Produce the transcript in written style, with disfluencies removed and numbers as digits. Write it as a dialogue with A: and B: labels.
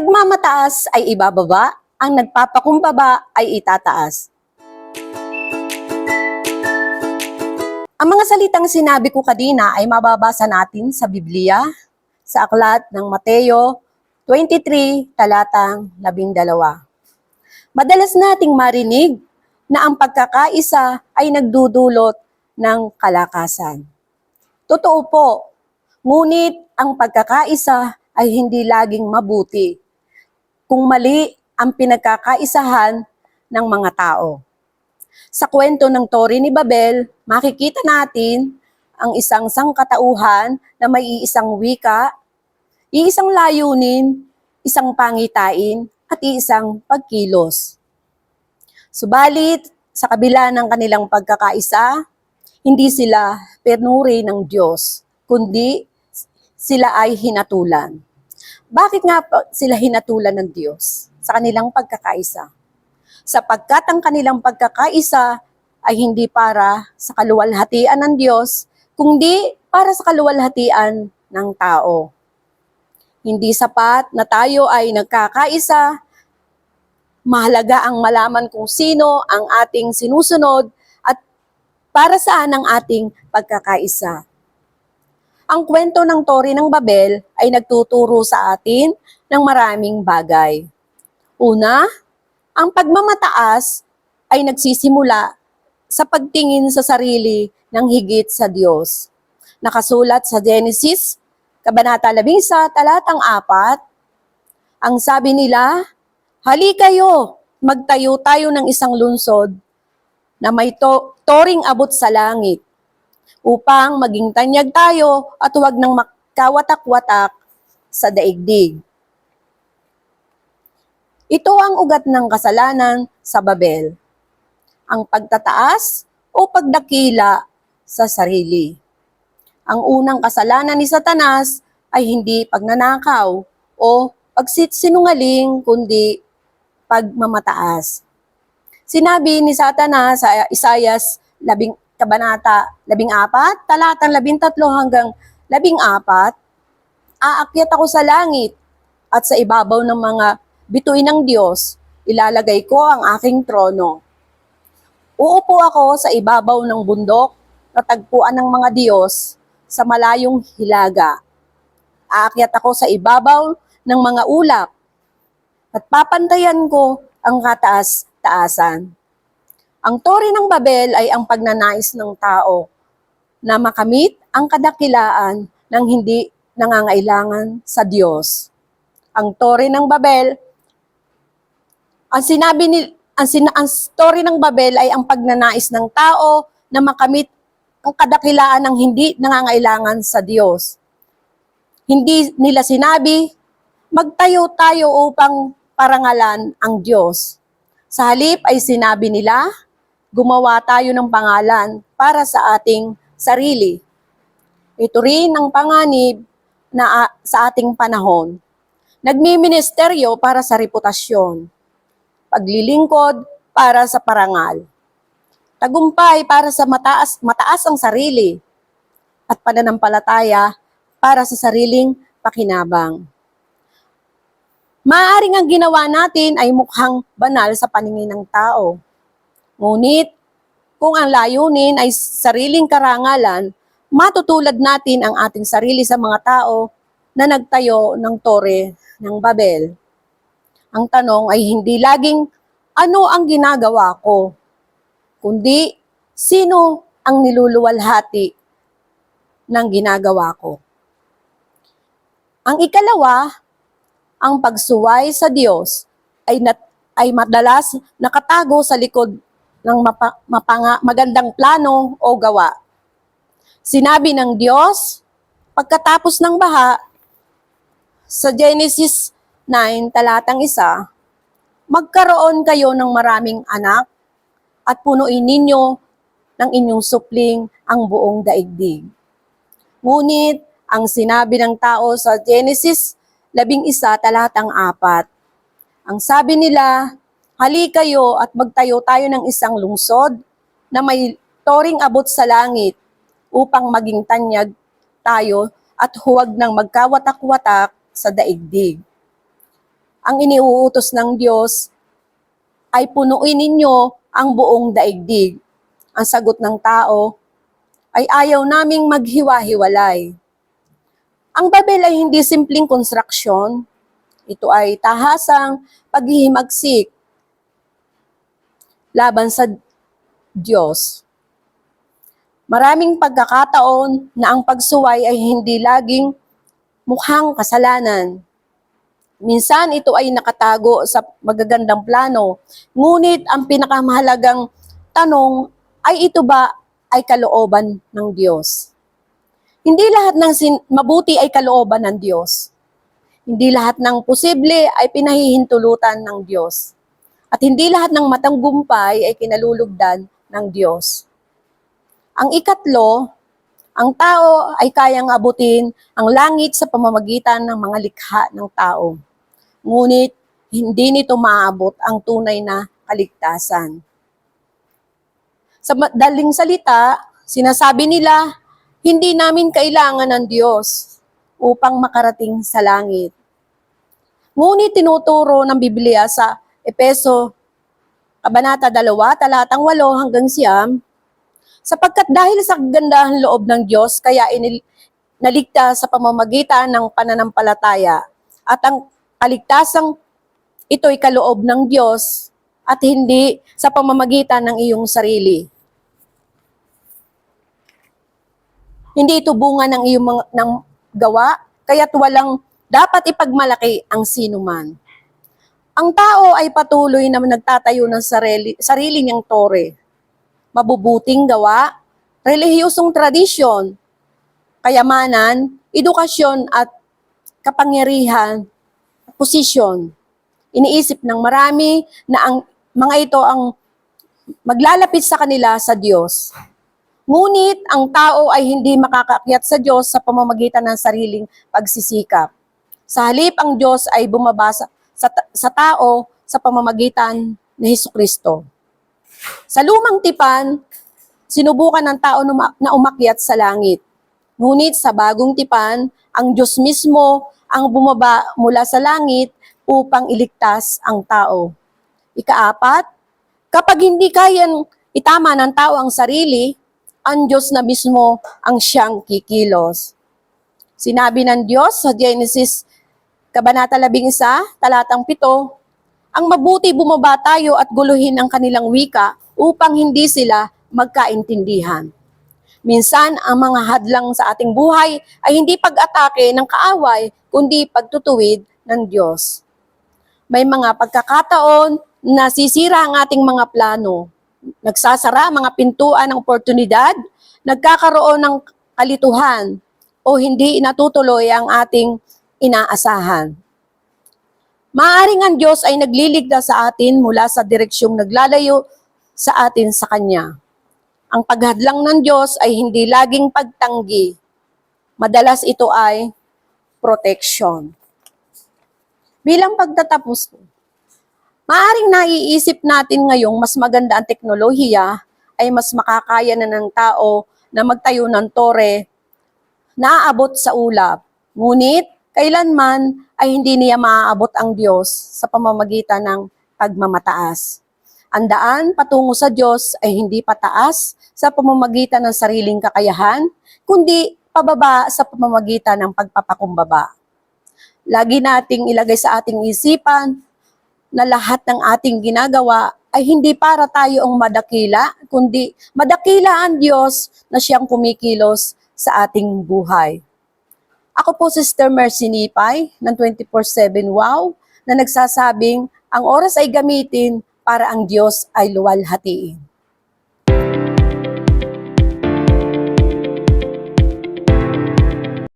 A: nagmamataas ay ibababa, ang nagpapakumbaba ay itataas. Ang mga salitang sinabi ko kanina ay mababasa natin sa Biblia, sa aklat ng Mateo 23, talatang 12. Madalas nating marinig na ang pagkakaisa ay nagdudulot ng kalakasan. Totoo po, ngunit ang pagkakaisa ay hindi laging mabuti kung mali ang pinagkakaisahan ng mga tao. Sa kwento ng Tore ni Babel, makikita natin ang isang sangkatauhan na may iisang wika, iisang layunin, isang pangitain, at iisang pagkilos. Subalit, sa kabila ng kanilang pagkakaisa, hindi sila pinuri ng Diyos, kundi sila ay hinatulan. Bakit nga sila hinatulan ng Diyos sa kanilang pagkakaisa? Sapagkat ang kanilang pagkakaisa ay hindi para sa kaluwalhatian ng Diyos, kundi para sa kaluwalhatian ng tao. Hindi sapat na tayo ay nagkakaisa. Mahalaga ang malaman kung sino ang ating sinusunod at para saan ang ating pagkakaisa. Ang kwento ng Tore ng Babel ay nagtuturo sa atin ng maraming bagay. Una, ang pagmamataas ay nagsisimula sa pagtingin sa sarili ng higit sa Diyos. Nakasulat sa Genesis, Kabanata 11, talatang 4, ang sabi nila, "Halikayo, magtayo tayo ng isang lungsod na may toring abot sa langit, upang maging tanyag tayo at huwag nang makawatak-watak sa daigdig." Ito ang ugat ng kasalanan sa Babel, ang pagtataas o pagdakila sa sarili. Ang unang kasalanan ni Satanas ay hindi pagnanakaw o pagsinungaling, kundi pagmamataas. Sinabi ni Satanas sa Isaias Kabanata 14, talatang 13 hanggang 14, "Aakyat ako sa langit at sa ibabaw ng mga bituin ng Diyos, ilalagay ko ang aking trono. Uupo ako sa ibabaw ng bundok na tagpuan ng mga Diyos sa malayong hilaga. Aakyat ako sa ibabaw ng mga ulap at papantayan ko ang kataas-taasan." Ang Tore ng Babel ay ang pagnanais ng tao na makamit ang kadakilaan ng hindi nangangailangan sa Diyos. Ang Tore ng Babel, ang Tore ng Babel ay ang pagnanais ng tao na makamit ang kadakilaan ng hindi nangangailangan sa Diyos. Hindi nila sinabi, magtayo tayo upang parangalan ang Diyos. Sa halip ay sinabi nila, gumawa tayo ng pangalan para sa ating sarili. Ito rin ang panganib na sa ating panahon. Nagmiministeryo para sa reputasyon. Paglilingkod para sa parangal. Tagumpay para sa mataas ang sarili. At pananampalataya para sa sariling pakinabang. Maaaring ang ginawa natin ay mukhang banal sa paningin ng tao. Ngunit, kung ang layunin ay sariling karangalan, matutulad natin ang ating sarili sa mga tao na nagtayo ng Tore ng Babel. Ang tanong ay hindi laging, ano ang ginagawa ko? Kundi, sino ang niluluwalhati ng ginagawa ko? Ang ikalawa, ang pagsuway sa Diyos ay madalas nakatago sa likod ng magandang plano o gawa. Sinabi ng Diyos, pagkatapos ng baha, sa Genesis 9, talatang 1, "Magkaroon kayo ng maraming anak at punuin ninyo ng inyong supling ang buong daigdig." Ngunit, ang sinabi ng tao sa Genesis 11, talatang 4, ang sabi nila, "Halikayo at magtayo tayo ng isang lungsod na may toring abot sa langit upang maging tanyag tayo at huwag nang magkawatak-watak sa daigdig." ang iniuutos ng Diyos ay punuin ninyo ang buong daigdig. Ang sagot ng tao ay ayaw naming maghiwa-hiwalay. Ang Babel ay hindi simpleng konstruksyon. Ito ay tahasang paghihimagsik laban sa Diyos. Maraming pagkakataon na ang pagsuway ay hindi laging mukhang kasalanan. Minsan ito ay nakatago sa magagandang plano, ngunit ang pinakamahalagang tanong ay ito ba ay kalooban ng Diyos? Hindi lahat ng mabuti ay kalooban ng Diyos. Hindi lahat ng posible ay pinahihintulutan ng Diyos. At hindi lahat ng matanggumpay ay kinalulugdan ng Diyos. Ang ikatlo, ang tao ay kayang abutin ang langit sa pamamagitan ng mga likha ng tao. Ngunit hindi nito maabot ang tunay na kaligtasan. Sa madaling salita, sinasabi nila, hindi namin kailangan ng Diyos upang makarating sa langit. Ngunit tinuturo ng Biblia sa Epeso, Kabanata 2, talatang 8 hanggang 9, sapagkat dahil sa kagandahan loob ng Diyos, kaya naligtas sa pamamagitan ng pananampalataya at ang kaligtasang ito'y kaloob ng Diyos at hindi sa pamamagitan ng iyong sarili. Hindi ito bunga ng iyong ng gawa, kaya't walang dapat ipagmalaki ang sinuman. Ang tao ay patuloy na nagtatayo ng sarili niyang tore. Mabubuting gawa, relihiyosong tradisyon, kayamanan, edukasyon at kapangyarihan, posisyon. Iniisip ng marami na ang mga ito ang maglalapit sa kanila sa Diyos. Ngunit ang tao ay hindi makakaakyat sa Diyos sa pamamagitan ng sariling pagsisikap. Sa halip, ang Diyos ay bumaba sa tao sa pamamagitan ni Hesukristo. Sa lumang tipan, sinubukan ng tao na umakyat sa langit. Ngunit sa bagong tipan, ang Diyos mismo ang bumaba mula sa langit upang iligtas ang tao. Ikaapat, kapag hindi kayang itama ng tao ang sarili, ang Diyos na mismo ang siyang kikilos. Sinabi ng Diyos sa Genesis, Kabanata 11, talatang 7, ang mabuti bumaba tayo at guluhin ang kanilang wika upang hindi sila magkaintindihan. Minsan, ang mga hadlang sa ating buhay ay hindi pag-atake ng kaaway, kundi pagtutuwid ng Diyos. May mga pagkakataon na sisira ang ating mga plano. Nagsasara ang mga pintuan ng oportunidad, nagkakaroon ng kalituhan, o hindi natutuloy ang ating inaasahan. Maaaring ang Diyos ay nagliligtas sa atin mula sa direksyong naglalayo sa atin sa Kanya. Ang paghadlang ng Diyos ay hindi laging pagtanggi. Madalas ito ay protection. Bilang pagtatapos ko, maaaring naiisip natin ngayong mas maganda ang teknolohiya ay mas makakaya na ng tao na magtayo ng tore na aabot sa ulap. Ngunit, kailanman ay hindi niya maaabot ang Diyos sa pamamagitan ng pagmamataas. Ang daan patungo sa Diyos ay hindi pataas sa pamamagitan ng sariling kakayahan, kundi pababa sa pamamagitan ng pagpapakumbaba. Lagi nating ilagay sa ating isipan na lahat ng ating ginagawa ay hindi para tayo ang madakila, kundi madakila ang Diyos na siyang kumikilos sa ating buhay. Ako po Sister Mercy Nipay ng 24/7 Wow na nagsasabing ang oras ay gamitin para ang Diyos ay luwalhatiin.